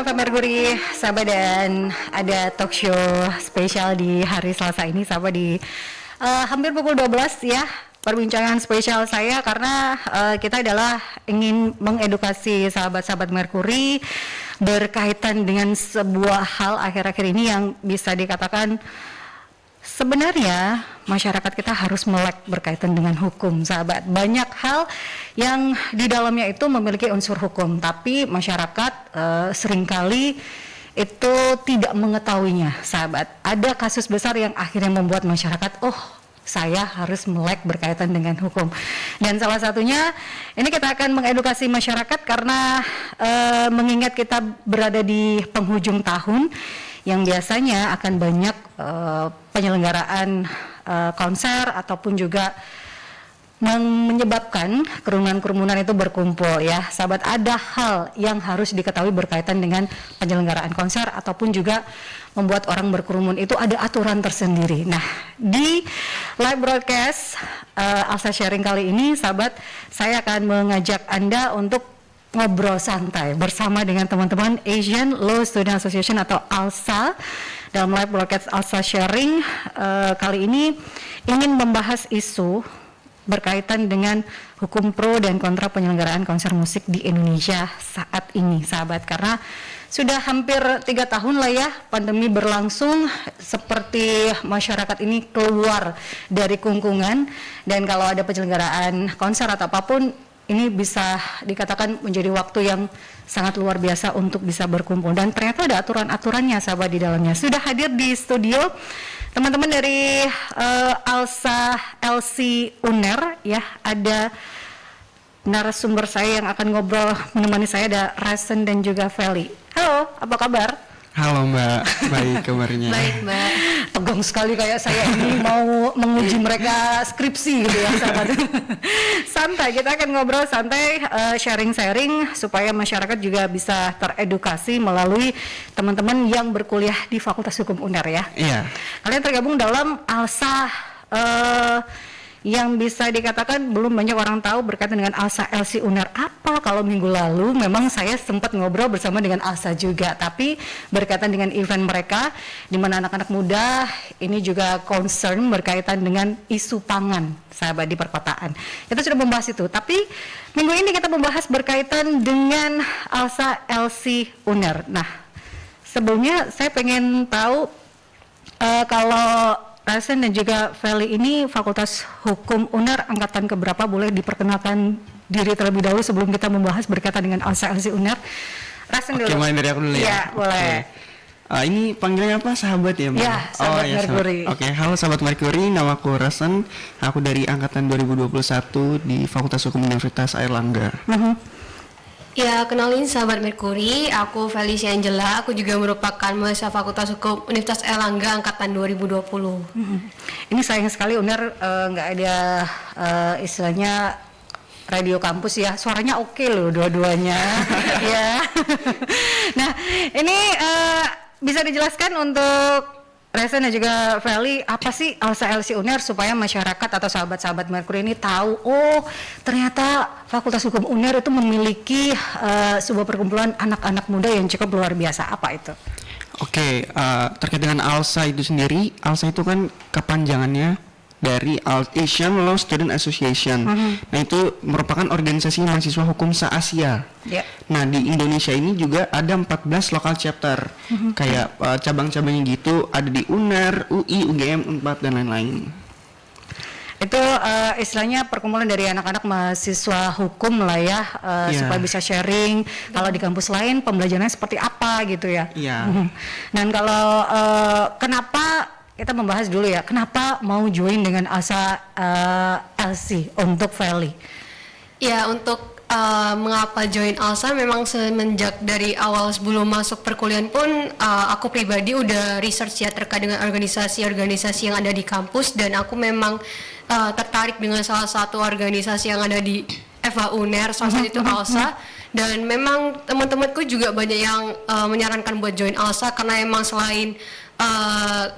Nova Mercury, sahabat, dan ada talk show spesial di hari Selasa ini, sahabat, di hampir pukul 12 ya. Perbincangan spesial saya karena kita adalah ingin mengedukasi sahabat-sahabat Mercury berkaitan dengan sebuah hal akhir-akhir ini yang bisa dikatakan sebenarnya masyarakat kita harus melek berkaitan dengan hukum, sahabat. Banyak hal yang di dalamnya itu memiliki unsur hukum, tapi masyarakat seringkali itu tidak mengetahuinya, sahabat. Ada kasus besar yang akhirnya membuat masyarakat, saya harus melek berkaitan dengan hukum. Dan salah satunya ini kita akan mengedukasi masyarakat karena mengingat kita berada di penghujung tahun yang biasanya akan banyak penyelenggaraan konser ataupun juga menyebabkan kerumunan-kerumunan itu berkumpul ya, sahabat. Ada hal yang harus diketahui berkaitan dengan penyelenggaraan konser ataupun juga membuat orang berkerumun, itu ada aturan tersendiri. Nah, di live broadcast Alsa Sharing kali ini, sahabat, saya akan mengajak Anda untuk ngobrol santai bersama dengan teman-teman Asian Law Student Association atau ALSA. Dalam live broadcast Alsa Sharing kali ini ingin membahas isu berkaitan dengan hukum pro dan kontra penyelenggaraan konser musik di Indonesia saat ini, sahabat. Karena sudah hampir 3 tahun lah ya pandemi berlangsung, seperti masyarakat ini keluar dari kungkungan, dan kalau ada penyelenggaraan konser atau apapun, ini bisa dikatakan menjadi waktu yang sangat luar biasa untuk bisa berkumpul, dan ternyata ada aturan-aturannya, sahabat, di dalamnya. Sudah hadir di studio teman-teman dari ALSA LC UNER ya. Ada narasumber saya yang akan ngobrol menemani saya, ada Rasen dan juga Feli. Halo, apa kabar? Halo Mbak, baik kabarnya. Baik Mbak. Tegang sekali kayak saya ini mau menguji mereka skripsi gitu ya, sahabat. Santai, kita akan ngobrol santai, sharing-sharing supaya masyarakat juga bisa teredukasi melalui teman-teman yang berkuliah di Fakultas Hukum UNER ya. Iya. Kalian tergabung dalam ALSA yang bisa dikatakan belum banyak orang tahu berkaitan dengan ALSA LC UNER apa. Kalau minggu lalu memang saya sempat ngobrol bersama dengan ALSA juga, tapi berkaitan dengan event mereka di mana anak-anak muda ini juga concern berkaitan dengan isu pangan, sahabat, di perkotaan. Kita sudah membahas itu, tapi minggu ini kita membahas berkaitan dengan ALSA LC UNER. Nah, sebelumnya saya pengen tahu kalau Rasen dan juga Feli ini Fakultas Hukum UNER angkatan keberapa, boleh diperkenalkan diri terlebih dahulu sebelum kita membahas berkaitan dengan ALSA LC UNER. Rasen dulu. Oke, mulai dari aku dulu ya. Iya, boleh. Ini panggilnya apa, sahabat ya Mbak? Ya, sahabat Mercury. Oke, halo sahabat Mercury, nama aku Rasen. Aku dari angkatan 2021 di Fakultas Hukum Universitas Airlangga. Ya, kenalin sahabat Mercury, aku Felicia Angela, aku juga merupakan mahasiswa Fakultas Hukum Universitas Airlangga angkatan 2020. Ini sayang sekali UNER nggak ada istilahnya radio kampus ya, suaranya oke loh dua-duanya. Ya. Nah, ini bisa dijelaskan untuk Resen dan juga Feli, apa sih ALSA LC UNER supaya masyarakat atau sahabat-sahabat Mercury ini tahu, ternyata Fakultas Hukum UNER itu memiliki sebuah perkumpulan anak-anak muda yang cukup luar biasa. Apa itu? Oke, terkait dengan ALSA itu sendiri, ALSA itu kan kepanjangannya dari Asian Law Student Association. Nah, itu merupakan organisasi mahasiswa hukum se-Asia. Yeah. Nah, di Indonesia ini juga ada 14 lokal chapter. Kayak cabang-cabangnya gitu, ada di UNER, UI, UGM, UNPAD, dan lain-lain. Itu istilahnya perkumpulan dari anak-anak mahasiswa hukum lah ya, supaya bisa sharing kalau di kampus lain pembelajarannya seperti apa gitu ya. Iya. Dan kalau kenapa kita membahas dulu ya, kenapa mau join dengan ALSA LC untuk Feli? Ya, untuk mengapa join ALSA, memang semenjak dari awal sebelum masuk perkuliahan pun aku pribadi udah research ya terkait dengan organisasi-organisasi yang ada di kampus, dan aku memang tertarik dengan salah satu organisasi yang ada di FH UNER, salah satu itu ALSA. Dan memang teman-temanku juga banyak yang menyarankan buat join ALSA karena emang selain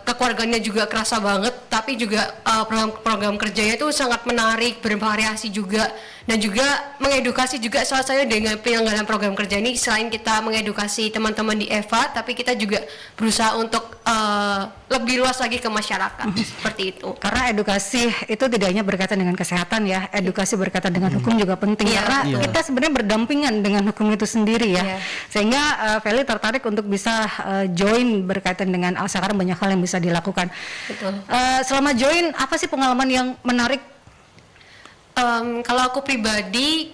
kekeluargaannya juga kerasa banget, tapi juga program kerjanya itu sangat menarik, bervariasi juga, dan juga mengedukasi juga salah satunya dengan penyelenggaraan program kerja ini. Selain kita mengedukasi teman-teman di EVA, tapi kita juga berusaha untuk lebih luas lagi ke masyarakat seperti itu. Karena edukasi itu tidak hanya berkaitan dengan kesehatan ya, edukasi berkaitan dengan hukum juga penting, Iya, karena betul. kita sebenarnya berdampingan dengan hukum itu sendiri ya. Iya. Sehingga Feli tertarik untuk bisa join berkaitan dengan ALSA karena banyak hal yang bisa dilakukan. Betul. Selama join, apa sih pengalaman yang menarik? Kalau aku pribadi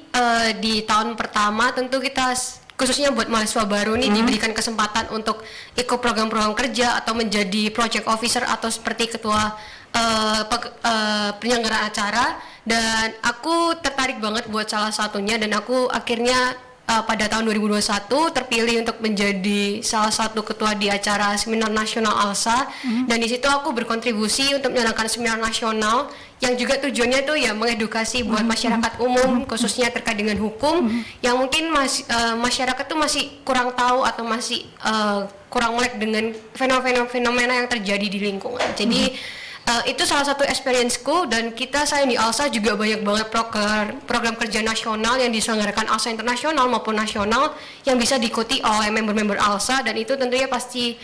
di tahun pertama tentu kita khususnya buat mahasiswa baru nih diberikan kesempatan untuk ikut program-program kerja atau menjadi project officer atau seperti ketua penyelenggaraan acara, dan aku tertarik banget buat salah satunya, dan aku akhirnya pada tahun 2021 terpilih untuk menjadi salah satu ketua di acara seminar nasional ALSA, dan di situ aku berkontribusi untuk menyelenggarakan seminar nasional yang juga tujuannya tuh ya mengedukasi buat masyarakat umum khususnya terkait dengan hukum yang mungkin masyarakat tuh masih kurang tahu atau masih kurang melek dengan fenomena yang terjadi di lingkungan. Jadi itu salah satu experience-ku, dan saya di ALSA juga banyak banget program kerja nasional yang diselenggarakan ALSA internasional maupun nasional yang bisa diikuti oleh member-member ALSA, dan itu tentunya pasti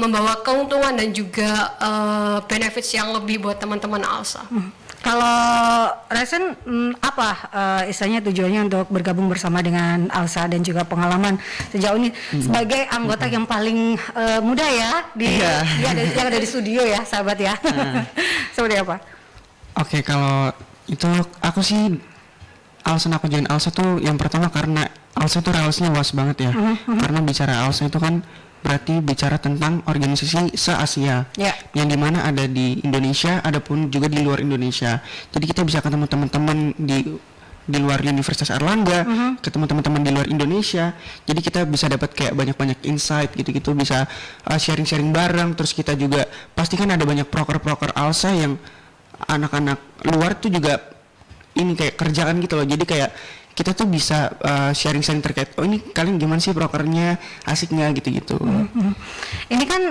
membawa keuntungan dan juga benefits yang lebih buat teman-teman ALSA. Kalau Resen, apa istilahnya tujuannya untuk bergabung bersama dengan ALSA dan juga pengalaman sejauh ini sebagai anggota yang paling muda ya yang ada di studio ya, sahabat ya. Seperti apa? Oke, kalau itu aku sih alasan aku join ALSA tuh yang pertama karena ALSA tuh relasinya luas banget ya. Karena bicara ALSA itu kan berarti bicara tentang organisasi se-Asia, yang dimana ada di Indonesia, ada pun juga di luar Indonesia. Jadi kita bisa ketemu teman-teman di luar Universitas Airlangga, ketemu teman-teman di luar Indonesia. Jadi kita bisa dapat kayak banyak-banyak insight gitu-gitu, bisa sharing-sharing bareng. Terus kita juga pasti kan ada banyak proker-proker ALSA yang anak-anak luar tuh juga ini kayak kerjaan gitu loh. Jadi kayak kita tuh bisa sharing-sharing terkait, oh ini kalian gimana sih prokernya, asiknya gitu-gitu. Ini kan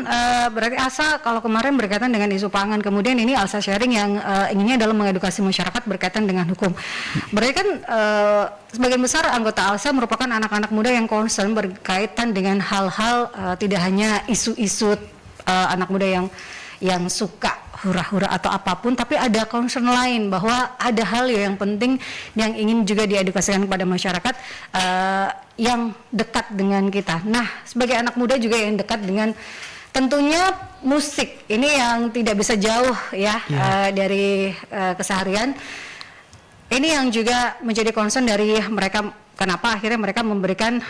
berarti ALSA kalau kemarin berkaitan dengan isu pangan, kemudian ini ALSA sharing yang inginnya adalah mengedukasi masyarakat berkaitan dengan hukum. Berarti kan sebagian besar anggota ALSA merupakan anak-anak muda yang concern berkaitan dengan hal-hal tidak hanya isu-isu anak muda yang suka hura-hura atau apapun, tapi ada concern lain bahwa ada hal yang penting yang ingin juga diedukasikan kepada masyarakat yang dekat dengan kita. Nah, sebagai anak muda juga yang dekat dengan tentunya musik ini yang tidak bisa jauh ya dari keseharian. Ini yang juga menjadi concern dari mereka. Kenapa akhirnya mereka memberikan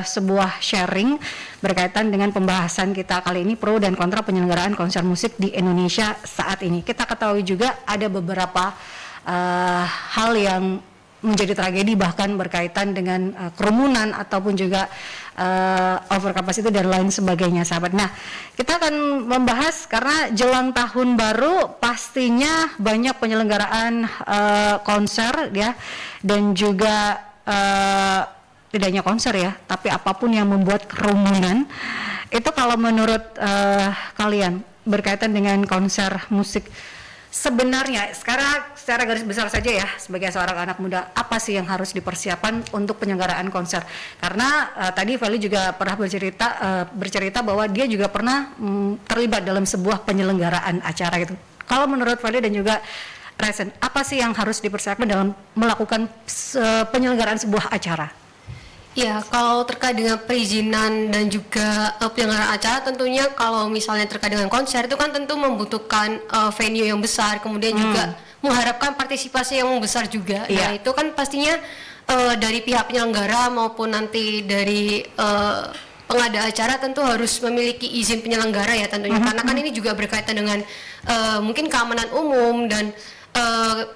sebuah sharing berkaitan dengan pembahasan kita kali ini, pro dan kontra penyelenggaraan konser musik di Indonesia saat ini. Kita ketahui juga ada beberapa hal yang menjadi tragedi, bahkan berkaitan dengan kerumunan ataupun juga overcapacity dan lain sebagainya, sahabat. Nah, kita akan membahas karena jelang tahun baru pastinya banyak penyelenggaraan konser ya, dan juga tidak hanya konser ya, tapi apapun yang membuat kerumunan. Itu kalau menurut kalian berkaitan dengan konser musik, sebenarnya sekarang secara garis besar saja ya, sebagai seorang anak muda, apa sih yang harus dipersiapkan untuk penyelenggaraan konser? Karena tadi Feli juga pernah bercerita bahwa dia juga pernah terlibat dalam sebuah penyelenggaraan acara gitu. Kalau menurut Feli dan juga Resen, apa sih yang harus dipersiapkan dalam melakukan penyelenggaraan sebuah acara? Ya, kalau terkait dengan perizinan dan juga penyelenggaraan acara, tentunya kalau misalnya terkait dengan konser itu kan tentu membutuhkan venue yang besar, kemudian juga mengharapkan partisipasi yang besar juga. Nah, itu kan pastinya dari pihak penyelenggara maupun nanti dari pengada acara tentu harus memiliki izin penyelenggara ya tentunya, karena kan ini juga berkaitan dengan mungkin keamanan umum, dan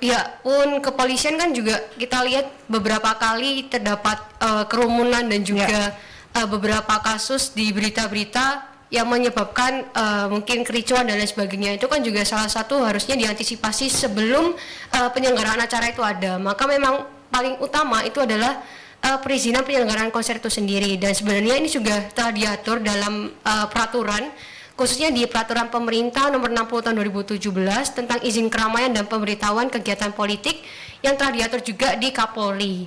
pihak pun kepolisian kan juga kita lihat beberapa kali terdapat kerumunan dan juga beberapa kasus di berita-berita yang menyebabkan mungkin kericuan dan lain sebagainya. Itu kan juga salah satu harusnya diantisipasi sebelum penyelenggaraan acara itu ada. Maka memang paling utama itu adalah perizinan penyelenggaraan konser itu sendiri, dan sebenarnya ini juga telah diatur dalam peraturan khususnya di Peraturan Pemerintah Nomor 60 Tahun 2017 tentang izin keramaian dan pemberitahuan kegiatan politik yang telah diatur juga di Kapolri.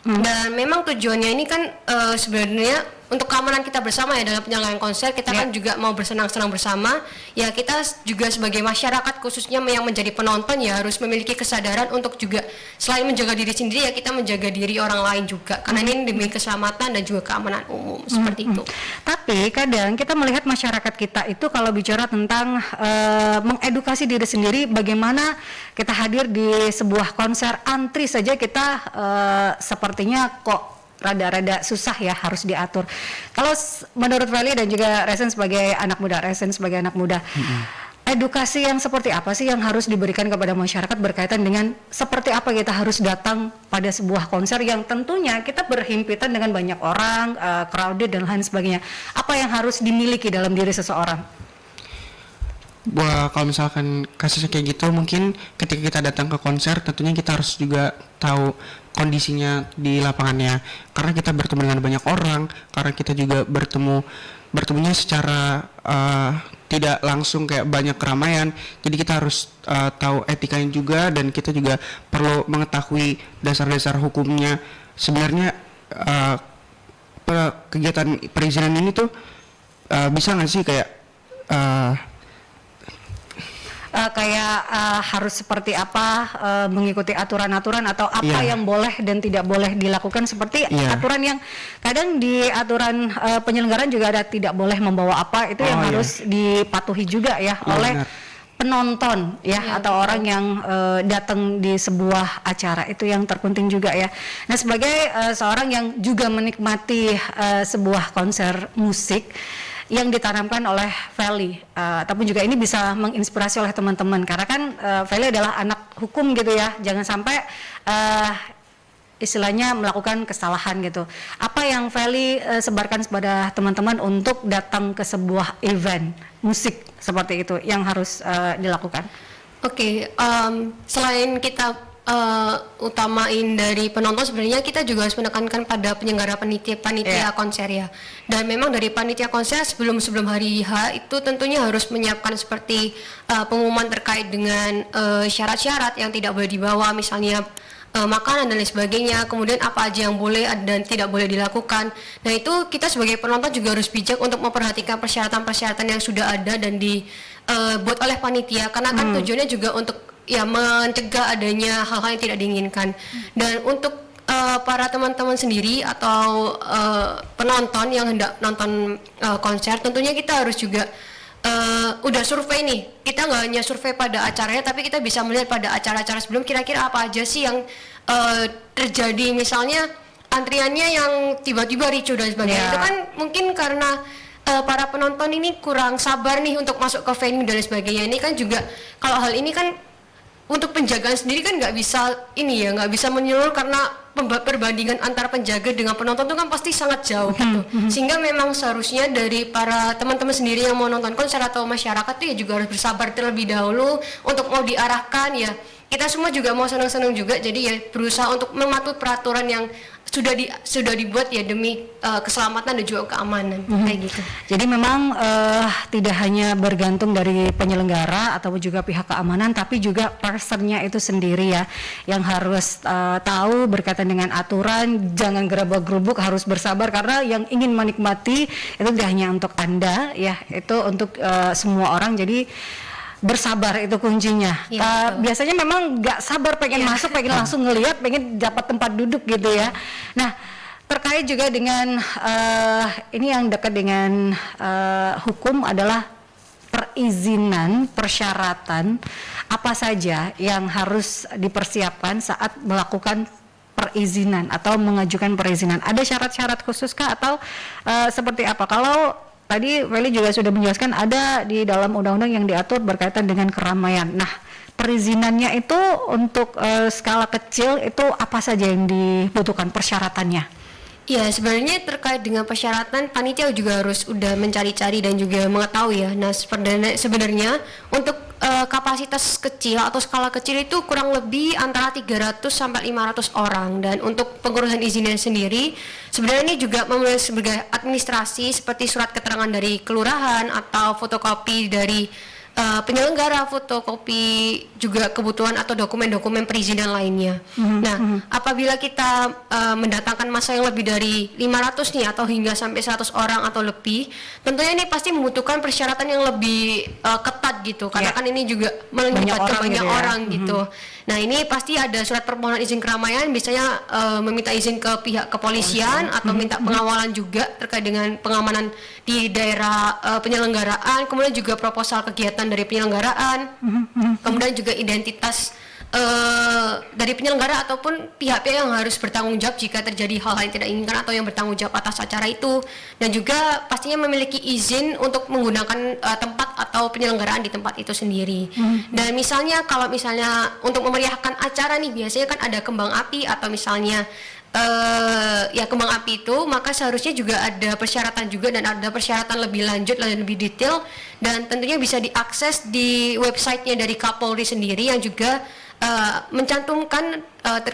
Dan memang tujuannya ini kan sebenarnya untuk keamanan kita bersama ya dalam penyelenggaraan konser, kita kan juga mau bersenang-senang bersama. Ya kita juga sebagai masyarakat khususnya yang menjadi penonton ya harus memiliki kesadaran untuk juga selain menjaga diri sendiri ya kita menjaga diri orang lain juga. Karena ini demi keselamatan dan juga keamanan umum seperti itu. Tapi kadang kita melihat masyarakat kita itu kalau bicara tentang mengedukasi diri sendiri, bagaimana kita hadir di sebuah konser antri saja kita sepertinya kok rada-rada susah ya harus diatur. Kalau menurut Feli dan juga Resen sebagai anak muda, edukasi yang seperti apa sih yang harus diberikan kepada masyarakat berkaitan dengan seperti apa kita harus datang pada sebuah konser yang tentunya kita berhimpitan dengan banyak orang, crowded dan lain sebagainya. Apa yang harus dimiliki dalam diri seseorang? Wah, kalau misalkan kasusnya kayak gitu, mungkin ketika kita datang ke konser tentunya kita harus juga tahu kondisinya di lapangannya, karena kita bertemu dengan banyak orang, karena kita juga bertemunya secara tidak langsung kayak banyak keramaian, jadi kita harus tahu etikanya juga, dan kita juga perlu mengetahui dasar-dasar hukumnya. Sebenarnya kegiatan perizinan ini tuh bisa nggak sih kayak harus seperti apa, mengikuti aturan-aturan atau apa yang boleh dan tidak boleh dilakukan, seperti aturan yang kadang di aturan penyelenggaraan juga ada tidak boleh membawa apa, itu yang harus dipatuhi juga ya oleh penonton ya atau orang yang datang di sebuah acara, itu yang terpenting juga ya. Nah, sebagai seorang yang juga menikmati sebuah konser musik yang ditanamkan oleh Feli, ataupun juga ini bisa menginspirasi oleh teman-teman, karena kan Feli adalah anak hukum gitu ya, jangan sampai istilahnya melakukan kesalahan gitu. Apa yang Feli sebarkan kepada teman-teman untuk datang ke sebuah event musik seperti itu yang harus dilakukan? Oke, Selain kita utamain dari penonton, sebenarnya kita juga harus menekankan pada penyelenggara panitia konser ya. Dan memang dari panitia konser sebelum hari H itu tentunya harus menyiapkan seperti pengumuman terkait dengan syarat-syarat yang tidak boleh dibawa, misalnya makanan dan lain sebagainya, kemudian apa aja yang boleh dan tidak boleh dilakukan. Nah, itu kita sebagai penonton juga harus bijak untuk memperhatikan persyaratan-persyaratan yang sudah ada dan dibuat oleh panitia, karena kan tujuannya juga untuk ya mencegah adanya hal-hal yang tidak diinginkan. Dan untuk para teman-teman sendiri atau penonton yang hendak nonton konser, tentunya kita harus juga udah survei nih. Kita nggak hanya survei pada acaranya, tapi kita bisa melihat pada acara-acara sebelum kira-kira apa aja sih yang terjadi. Misalnya antriannya yang tiba-tiba ricuh dan sebagainya. Itu kan mungkin karena para penonton ini kurang sabar nih untuk masuk ke venue dan sebagainya. Ini kan juga kalau hal ini kan untuk penjagaan sendiri kan nggak bisa menyeluruh, karena perbandingan antara penjaga dengan penonton itu kan pasti sangat jauh gitu. Sehingga memang seharusnya dari para teman-teman sendiri yang mau nonton konser atau masyarakat itu ya juga harus bersabar terlebih dahulu untuk mau diarahkan ya. Kita semua juga mau senang-senang juga, jadi ya berusaha untuk mematuhi peraturan yang sudah dibuat ya demi keselamatan dan juga keamanan kayak gitu. Jadi memang tidak hanya bergantung dari penyelenggara ataupun juga pihak keamanan, tapi juga personnya itu sendiri ya yang harus tahu berkaitan dengan aturan, jangan gerabak-gerubuk, harus bersabar, karena yang ingin menikmati itu tidak hanya untuk Anda ya, itu untuk semua orang. Jadi bersabar itu kuncinya. Biasanya memang nggak sabar, pengen masuk, pengen langsung ngelihat, pengen dapat tempat duduk gitu ya. Nah, terkait juga dengan ini yang dekat dengan hukum adalah perizinan, persyaratan apa saja yang harus dipersiapkan saat melakukan perizinan atau mengajukan perizinan. Ada syarat-syarat khususkah atau seperti apa? Kalau tadi Feli juga sudah menjelaskan ada di dalam undang-undang yang diatur berkaitan dengan keramaian. Nah, perizinannya itu untuk skala kecil itu apa saja yang dibutuhkan persyaratannya? Ya, sebenarnya terkait dengan persyaratan, panitia juga harus udah mencari-cari dan juga mengetahui ya. Nah, sebenarnya untuk kapasitas kecil atau skala kecil itu kurang lebih antara 300 sampai 500 orang. Dan untuk pengurusan izinnya sendiri, sebenarnya ini juga memenuhi sebagai administrasi seperti surat keterangan dari kelurahan atau fotokopi dari penyelenggara, fotokopi juga kebutuhan atau dokumen-dokumen perizinan lainnya. Nah, apabila kita mendatangkan massa yang lebih dari 500 nih atau hingga sampai 100 orang atau lebih, tentunya ini pasti membutuhkan persyaratan yang lebih ketat gitu, karena kan ini juga melibatkan banyak orang gitu. Nah, ini pasti ada surat permohonan izin keramaian, biasanya meminta izin ke pihak kepolisian atau minta pengawalan juga terkait dengan pengamanan di daerah penyelenggaraan, kemudian juga proposal kegiatan dari penyelenggaraan, kemudian juga identitas dari penyelenggara ataupun pihak-pihak yang harus bertanggung jawab jika terjadi hal-hal yang tidak diinginkan atau yang bertanggung jawab atas acara itu, dan juga pastinya memiliki izin untuk menggunakan tempat atau penyelenggaraan di tempat itu sendiri. Dan misalnya kalau misalnya untuk memeriahkan acara nih, biasanya kan ada kembang api atau misalnya ya kembang api itu, maka seharusnya juga ada persyaratan juga, dan ada persyaratan lebih lanjut dan lebih detail, dan tentunya bisa diakses di websitenya dari Kapolri sendiri yang juga mencantumkan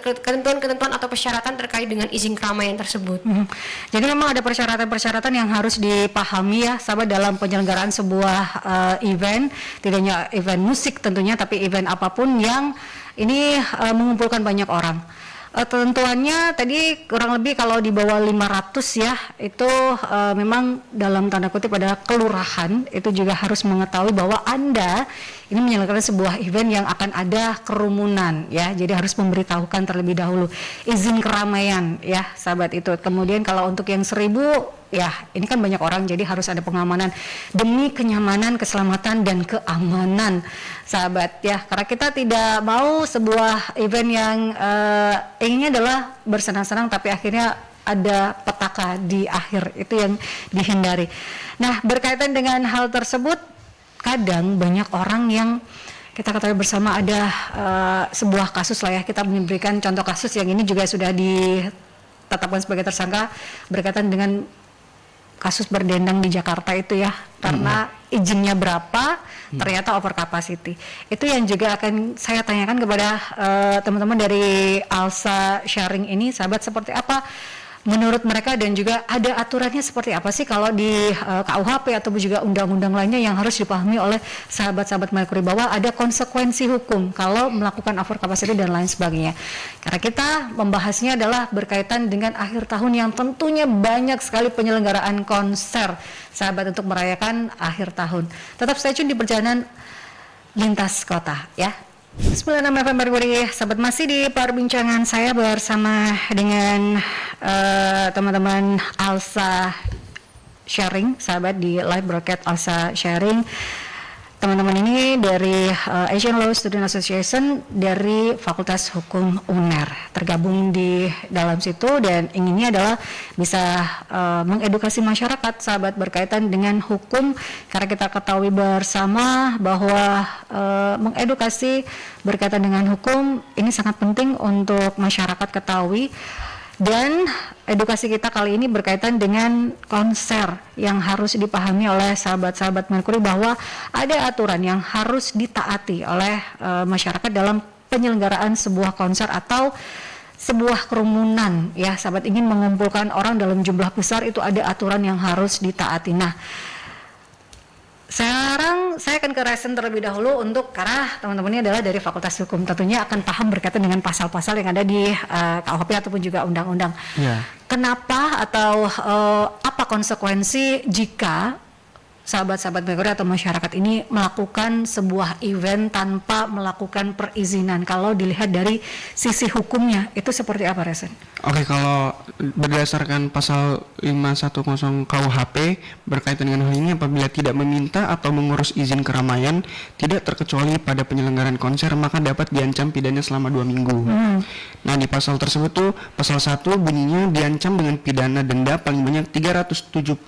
ketentuan-ketentuan atau persyaratan terkait dengan izin keramaian tersebut. Jadi memang ada persyaratan-persyaratan yang harus dipahami ya sahabat dalam penyelenggaraan sebuah event, tidak hanya event musik tentunya, tapi event apapun yang ini mengumpulkan banyak orang. Ketentuannya tadi kurang lebih kalau di bawah 500 ya, itu memang dalam tanda kutip pada kelurahan itu juga harus mengetahui bahwa Anda ini menyelenggarakan sebuah event yang akan ada kerumunan ya, jadi harus memberitahukan terlebih dahulu izin keramaian ya sahabat itu. Kemudian kalau untuk yang 1000 ya ini kan banyak orang, jadi harus ada pengamanan demi kenyamanan, keselamatan dan keamanan sahabat ya, karena kita tidak mau sebuah event yang inginnya adalah bersenang-senang tapi akhirnya ada petaka di akhir, itu yang dihindari. Nah, berkaitan dengan hal tersebut, kadang banyak orang yang kita ketahui bersama ada sebuah kasus lah ya, kita memberikan contoh kasus yang ini juga sudah ditetapkan sebagai tersangka berkaitan dengan kasus berdendang di Jakarta itu ya, karena izinnya berapa ternyata over capacity. Itu yang juga akan saya tanyakan kepada teman-teman dari Alsa Sharing ini, sahabat, seperti apa menurut mereka, dan juga ada aturannya seperti apa sih kalau di KUHP atau juga undang-undang lainnya yang harus dipahami oleh sahabat-sahabat Mercury, bahwa ada konsekuensi hukum kalau melakukan over capacity dan lain sebagainya. Karena kita membahasnya adalah berkaitan dengan akhir tahun yang tentunya banyak sekali penyelenggaraan konser sahabat untuk merayakan akhir tahun. Tetap stay tune di perjalanan lintas kota ya. 96 FM Mercury, sahabat, masih di perbincangan saya bersama dengan teman-teman Alsa Sharing, sahabat, di live broadcast Alsa Sharing. Teman-teman ini dari Asian Law Student Association dari Fakultas Hukum UNER, tergabung di dalam situ, dan inginnya adalah bisa mengedukasi masyarakat sahabat berkaitan dengan hukum, karena kita ketahui bersama bahwa mengedukasi berkaitan dengan hukum ini sangat penting untuk masyarakat ketahui. Dan edukasi kita kali ini berkaitan dengan konser yang harus dipahami oleh sahabat-sahabat Mercury, bahwa ada aturan yang harus ditaati oleh masyarakat dalam penyelenggaraan sebuah konser atau sebuah kerumunan ya sahabat, ingin mengumpulkan orang dalam jumlah besar, itu ada aturan yang harus ditaati. Nah, sekarang saya akan ke Resen terlebih dahulu, untuk karena teman-teman ini adalah dari Fakultas Hukum, tentunya akan paham berkaitan dengan pasal-pasal yang ada di KUHP ataupun juga undang-undang. Yeah. Kenapa atau apa konsekuensi jika sahabat-sahabat Mercury atau masyarakat ini melakukan sebuah event tanpa melakukan perizinan? Kalau dilihat dari sisi hukumnya itu seperti apa, Resen? Oke, kalau berdasarkan pasal 510 KUHP berkaitan dengan hal ini, apabila tidak meminta atau mengurus izin keramaian tidak terkecuali pada penyelenggaraan konser, maka dapat diancam pidana selama 2 minggu. Nah, di pasal tersebut tuh pasal 1 bunyinya diancam dengan pidana denda paling banyak Rp375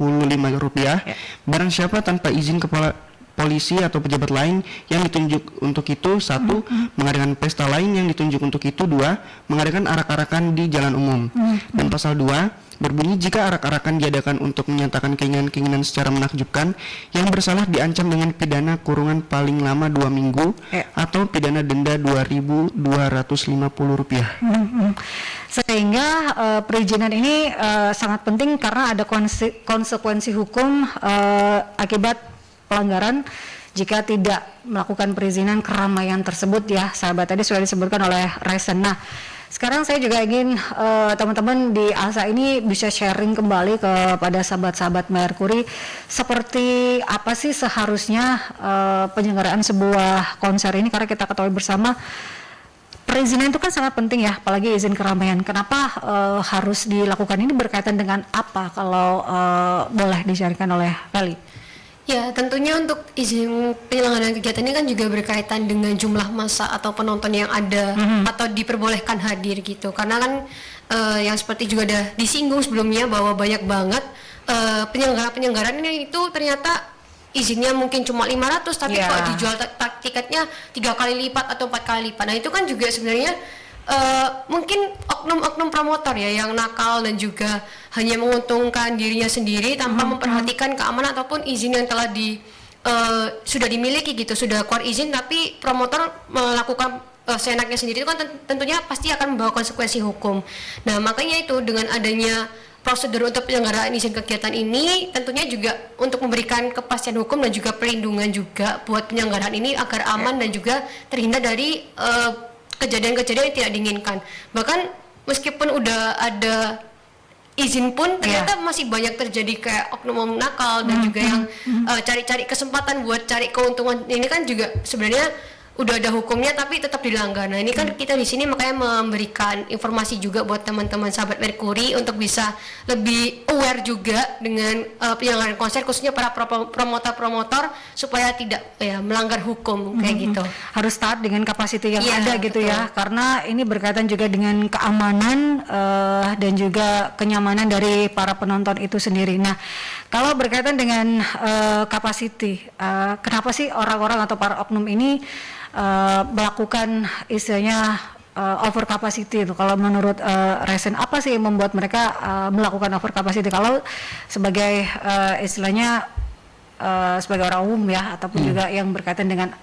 barang siapa tanpa izin kepala polisi atau pejabat lain yang ditunjuk untuk itu. Satu, mengadakan pesta lain yang ditunjuk untuk itu. Dua, mengadakan arak-arakan di jalan umum. Dan pasal 2 berbunyi, jika arak-arakan diadakan untuk menyatakan keinginan-keinginan secara menakjubkan, yang bersalah diancam dengan pidana kurungan paling lama 2 minggu atau pidana denda Rp2.250. Sehingga perizinan ini sangat penting karena ada konsekuensi hukum akibat pelanggaran jika tidak melakukan perizinan keramaian tersebut ya, sahabat. Tadi sudah disebutkan oleh Resen. Nah, sekarang saya juga ingin teman-teman di ALSA ini bisa sharing kembali kepada sahabat-sahabat Mercury, seperti apa sih seharusnya penyelenggaraan sebuah konser ini, karena kita ketahui bersama perizinan itu kan sangat penting ya, apalagi izin keramaian. Kenapa harus dilakukan, ini berkaitan dengan apa kalau boleh dicarikan oleh Feli? Ya, tentunya untuk izin penyelenggaraan kegiatan ini kan juga berkaitan dengan jumlah massa atau penonton yang ada atau diperbolehkan hadir gitu. Karena kan yang seperti juga ada disinggung sebelumnya bahwa banyak banget penyelenggara-penyelenggaraan ini itu ternyata izinnya mungkin cuma 500 tapi kok dijual tiketnya 3 kali lipat atau 4 kali lipat. Nah, itu kan juga sebenarnya mungkin oknum-oknum promotor ya yang nakal dan juga hanya menguntungkan dirinya sendiri tanpa memperhatikan keamanan ataupun izin yang telah sudah dimiliki gitu, sudah keluar izin tapi promotor melakukan seenaknya sendiri, itu kan tentunya pasti akan membawa konsekuensi hukum. Nah, makanya itu dengan adanya prosedur untuk penyelenggaraan izin kegiatan ini tentunya juga untuk memberikan kepastian hukum dan juga perlindungan juga buat penyelenggaraan ini agar aman dan juga terhindar dari kejadian-kejadian yang tidak diinginkan. Bahkan meskipun udah ada izin pun ternyata masih banyak terjadi kayak oknum nakal dan juga yang cari-cari kesempatan buat cari keuntungan. Ini kan juga sebenarnya udah ada hukumnya tapi tetap dilanggar. Nah, ini kan kita di sini makanya memberikan informasi juga buat teman-teman sahabat Mercury untuk bisa lebih aware juga dengan penyelenggaraan konser, khususnya para promotor-promotor supaya tidak melanggar hukum kayak gitu. Harus taat dengan kapasitas yang ada gitu ya, karena ini berkaitan juga dengan keamanan dan juga kenyamanan dari para penonton itu sendiri. Nah, kalau berkaitan dengan kapasitas, kenapa sih orang-orang atau para oknum ini melakukan istilahnya over capacity itu? Kalau menurut Resen, apa sih yang membuat mereka melakukan over capacity? Kalau sebagai istilahnya sebagai orang umum ya, ataupun juga yang berkaitan dengan